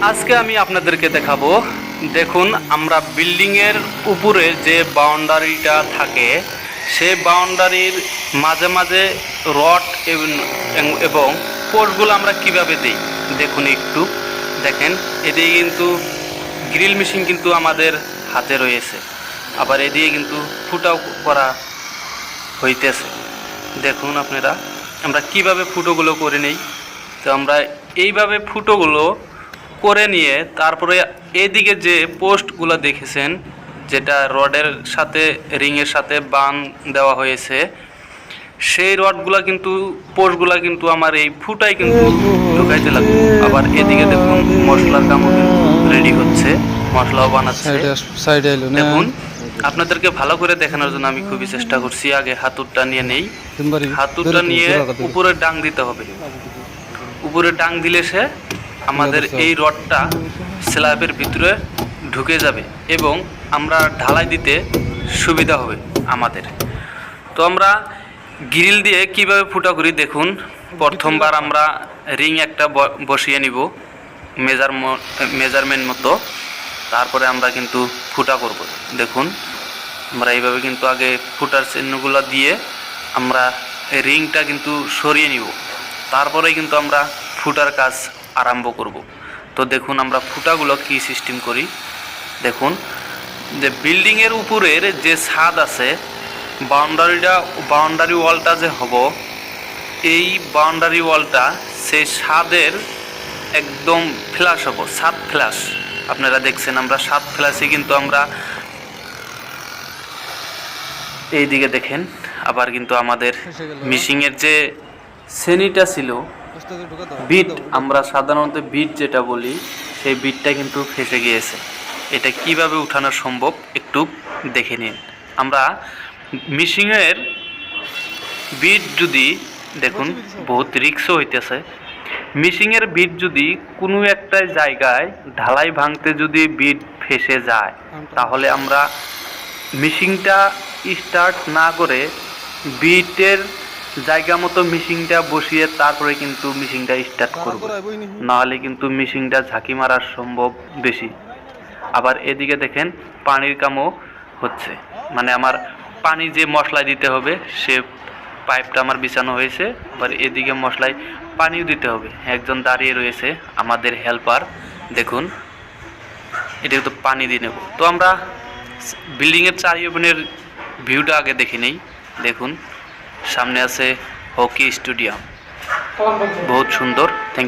আজকে আমি আপনাদেরকে দেখাবো। দেখুন, আমরা বিল্ডিংয়ের উপরে যে বাউন্ডারিটা থাকে সেই বাউন্ডারির মাঝে মাঝে রড এবং পোস্টগুলো আমরা কিভাবে দিই দেখুন। একটু দেখেন, এদিকে কিন্তু গ্রিল মেশিন কিন্তু আমাদের হাতে রয়েছে, আবার এদিকে কিন্তু ফুটাও করা হইতেছে। দেখুন আপনারা, আমরা কিভাবে ফুটোগুলো করে নেই। তো আমরা এইভাবে ফুটোগুলো করে নিয়ে তারপরে এদিকে যে পোস্টগুলো দেখেছেন, যেটা রডের সাথে রিংয়ের সাথে বান দেওয়া হয়েছে, সেই রডগুলা কিন্তু পোস্টগুলা কিন্তু আমার এই ফুটাই কিন্তু ঢুকাইতে লাগবে। আবার এদিকে দেখুন মশলার কামও কিন্তু রেডি হচ্ছে, মশলাও বানাচ্ছে। দেখুন, আপনাদেরকে ভালো করে দেখানোর জন্য আমি খুবই চেষ্টা করছি। আগে হাতুড়টা নিয়ে নেই, হাতুড়টা নিয়ে উপরে ডাং দিতে হবে। উপরে ডাং দিলে সে আমাদের এই রডটা স্ল্যাবের ভিতরে ঢুকে যাবে এবং আমরা ঢালাই দিতে সুবিধা হবে আমাদের। তো আমরা গ্রিল দিয়ে কিভাবে ফুটা করি দেখুন। প্রথমবার আমরা রিং একটা বসিয়ে নিব মেজারমেন্ট মতো, তারপরে আমরা কিন্তু ফুটা করব। দেখুন, আমরা এইভাবে কিন্তু আগে ফুটার চিহ্নগুলো দিয়ে আমরা রিংটা কিন্তু সরিয়ে নিব, তারপরে কিন্তু আমরা ফুটার কাজ আরম্ভ করব। তো দেখুন আমরা ফুটাগুলো কি সিস্টেম করি। দেখুন, যে বিল্ডিংয়ের উপরের যে ছাদ আছে, বাউন্ডারি ওয়ালটা যে হব, এই বাউন্ডারি ওয়ালটা সেই ছাদের একদম ফ্ল্যাশ হব, ছাদ ফ্ল্যাশ। আপনারা দেখছেন আমরা ছাদ ফ্ল্যাশে কিন্তু আমরা এই দিকে দেখেন। আবার কিন্তু আমাদের মিশিংয়ের যে শ্রেণীটা ছিল, বিট, আমরা সাধারণত বিট যেটা বলি, সেই বিটটা কিন্তু ফেসে গিয়েছে। এটা কিভাবে উঠানো সম্ভব একটু দেখে নিন। আমরা মিশিংয়ের বিট যদি দেখুন, বহুত রিক্সও হইতেছে। মিশিংয়ের বিট যদি কোনো একটা জায়গায় ঢালাই ভাঙতে যদি বিট ফেসে যায়, তাহলে আমরা মিশিংটা স্টার্ট না করে বিটের জায়গা মতো মিশিংটা বসিয়ে তারপরে কিন্তু মিশিংটা স্টার্ট করব, নাহলে কিন্তু মিশিংটা ঝাঁকি মারার সম্ভব বেশি। আবার এদিকে দেখেন পানির কামও হচ্ছে, মানে আমার পানি যে মশলায় দিতে হবে সে পাইপটা আমার বিছানো হয়েছে। আবার এদিকে মশলায় পানিও দিতে হবে। একজন দাঁড়িয়ে রয়েছে আমাদের হেল্পার। দেখুন, এটা তো পানি দিয়ে নেব। তো আমরা বিল্ডিংয়ের চারিওপনের ভিউটা আগে দেখে নেই। দেখুন, সামনে আছে হকি স্টেডিয়াম, বহুত সুন্দর। থ্যাংক